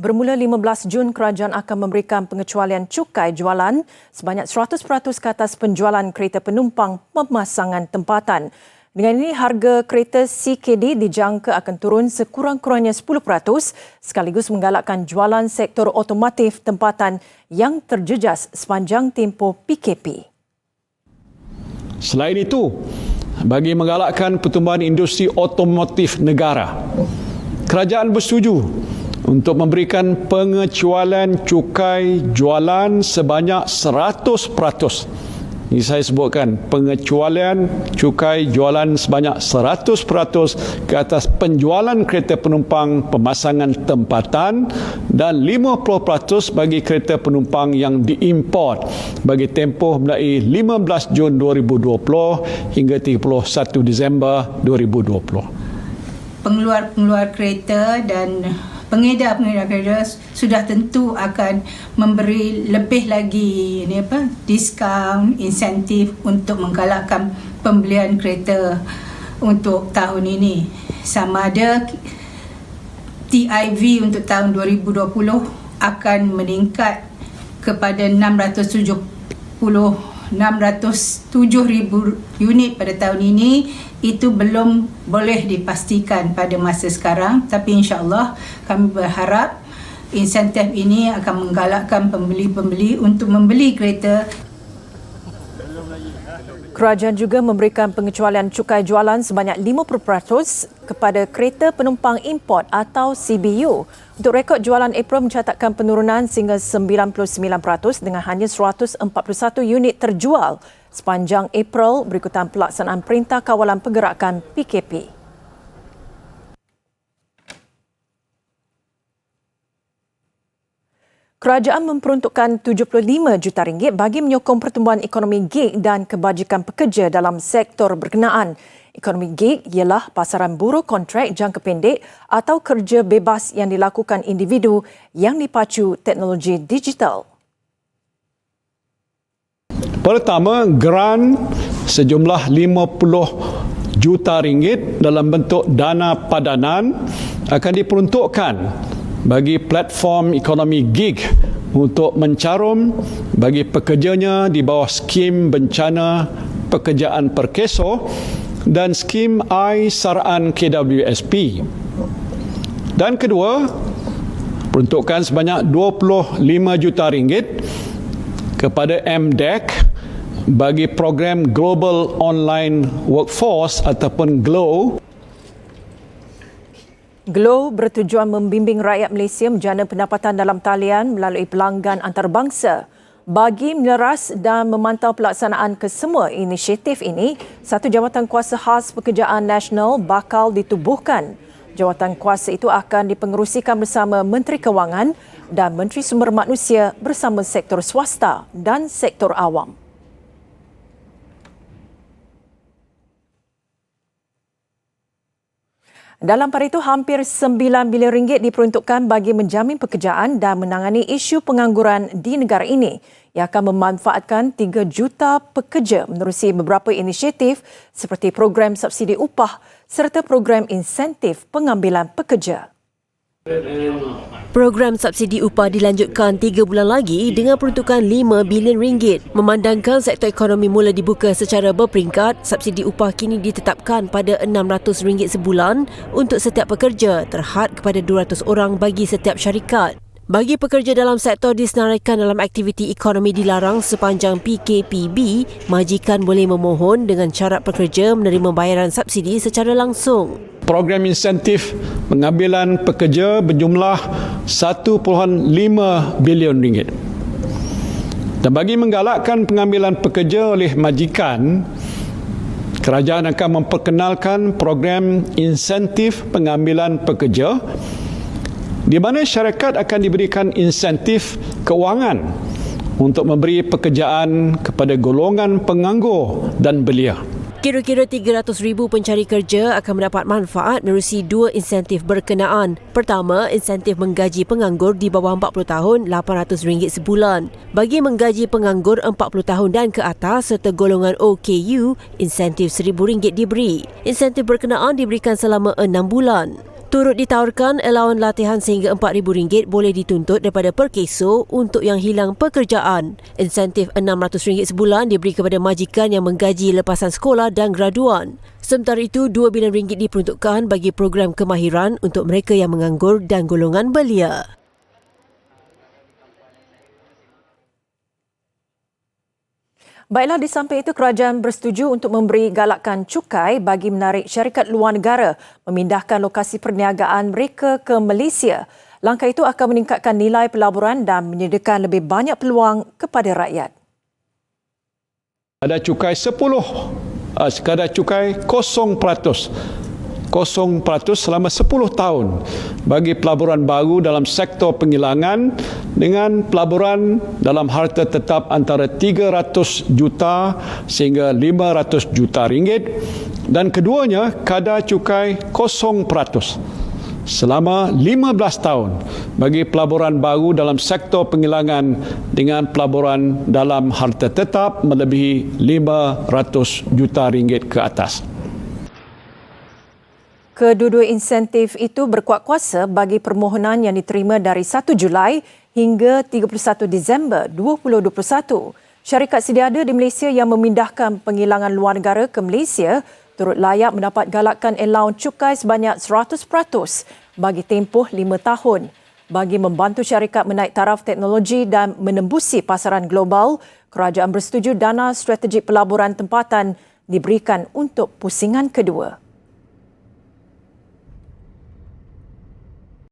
Bermula 15 Jun, kerajaan akan memberikan pengecualian cukai jualan sebanyak 100% ke atas penjualan kereta penumpang pemasangan tempatan. Dengan ini, harga kereta CKD dijangka akan turun sekurang-kurangnya 10% sekaligus menggalakkan jualan sektor otomotif tempatan yang terjejas sepanjang tempoh PKP. Selain itu, bagi menggalakkan pertumbuhan industri otomotif negara, kerajaan bersetuju untuk memberikan pengecualian cukai jualan sebanyak 100%. Ini saya sebutkan, pengecualian cukai jualan sebanyak 100% ke atas penjualan kereta penumpang pemasangan tempatan dan 50% bagi kereta penumpang yang diimport bagi tempoh mulai 15 Jun 2020 hingga 31 Disember 2020. Pengeluar kereta dan pengedar kereta sudah tentu akan memberi lebih lagi diskaun, insentif untuk menggalakkan pembelian kereta untuk tahun ini. Sama ada TIV untuk tahun 2020 akan meningkat kepada 607,000 unit pada tahun ini. Itu belum boleh dipastikan pada masa sekarang, tapi insya-Allah kami berharap insentif ini akan menggalakkan pembeli-pembeli untuk membeli kereta. Kerajaan juga memberikan pengecualian cukai jualan sebanyak 50% kepada kereta penumpang import atau CBU. Untuk rekod jualan April mencatatkan penurunan sehingga 99% dengan hanya 141 unit terjual sepanjang April berikutan pelaksanaan Perintah Kawalan Pergerakan PKP. Kerajaan memperuntukkan RM75 juta bagi menyokong pertumbuhan ekonomi gig dan kebajikan pekerja dalam sektor berkenaan. Ekonomi gig ialah pasaran buruh kontrak jangka pendek atau kerja bebas yang dilakukan individu yang dipacu teknologi digital. Pertama, grant sejumlah RM50 juta dalam bentuk dana padanan akan diperuntukkan bagi platform ekonomi gig untuk mencarum bagi pekerjanya di bawah skim bencana pekerjaan perkeso dan skim I-Saraan KWSP. Dan kedua, peruntukan sebanyak RM25 juta kepada MDEC bagi program Global Online Workforce ataupun GLOW. GLOW bertujuan membimbing rakyat Malaysia menjana pendapatan dalam talian melalui pelanggan antarabangsa. Bagi meleras dan memantau pelaksanaan kesemua inisiatif ini, satu jawatan kuasa khas pekerjaan nasional bakal ditubuhkan. Jawatan kuasa itu akan dipengerusikan bersama Menteri Kewangan dan Menteri Sumber Manusia bersama sektor swasta dan sektor awam. Dalam pada itu, hampir RM9 bilion diperuntukkan bagi menjamin pekerjaan dan menangani isu pengangguran di negara ini yang akan memanfaatkan 3 juta pekerja menerusi beberapa inisiatif seperti program subsidi upah serta program insentif pengambilan pekerja. Program subsidi upah dilanjutkan 3 bulan lagi dengan peruntukan RM5 bilion. Memandangkan sektor ekonomi mula dibuka secara berperingkat, subsidi upah kini ditetapkan pada RM600 sebulan untuk setiap pekerja terhad kepada 200 orang bagi setiap syarikat. Bagi pekerja dalam sektor disenaraikan dalam aktiviti ekonomi dilarang sepanjang PKPB, majikan boleh memohon dengan syarat pekerja menerima bayaran subsidi secara langsung. Program insentif pengambilan pekerja berjumlah RM1.5 bilion. Dan bagi menggalakkan pengambilan pekerja oleh majikan, kerajaan akan memperkenalkan program insentif pengambilan pekerja di mana syarikat akan diberikan insentif kewangan untuk memberi pekerjaan kepada golongan penganggur dan belia. Kira-kira 300,000 pencari kerja akan mendapat manfaat menerusi 2 insentif berkenaan. Pertama, insentif menggaji penganggur di bawah 40 tahun RM800 sebulan. Bagi menggaji penganggur 40 tahun dan ke atas serta golongan OKU, insentif RM1,000 diberi. Insentif berkenaan diberikan selama 6 bulan. Turut ditawarkan allowance latihan sehingga RM4,000 boleh dituntut daripada perkeso untuk yang hilang pekerjaan. Insentif RM600 sebulan diberi kepada majikan yang menggaji lepasan sekolah dan graduan. Sementara itu, RM2 bilion diperuntukkan bagi program kemahiran untuk mereka yang menganggur dan golongan belia. Baiklah, di samping itu kerajaan bersetuju untuk memberi galakan cukai bagi menarik syarikat luar negara memindahkan lokasi perniagaan mereka ke Malaysia. Langkah itu akan meningkatkan nilai pelaburan dan menyediakan lebih banyak peluang kepada rakyat. Ada cukai 10, sekadar cukai 0%. 0% selama 10 tahun bagi pelaburan baru dalam sektor penghilangan dengan pelaburan dalam harta tetap antara 300 juta sehingga 500 juta ringgit dan keduanya kadar cukai 0% selama 15 tahun bagi pelaburan baru dalam sektor penghilangan dengan pelaburan dalam harta tetap melebihi 500 juta ringgit ke atas. Kedua-dua insentif itu berkuat kuasa bagi permohonan yang diterima dari 1 Julai hingga 31 Disember 2021. Syarikat sediada di Malaysia yang memindahkan penghilangan luar negara ke Malaysia turut layak mendapat galakan allowance cukai sebanyak 100% bagi tempoh 5 tahun. Bagi membantu syarikat menaik taraf teknologi dan menembusi pasaran global, kerajaan bersetuju dana strategik pelaburan tempatan diberikan untuk pusingan kedua.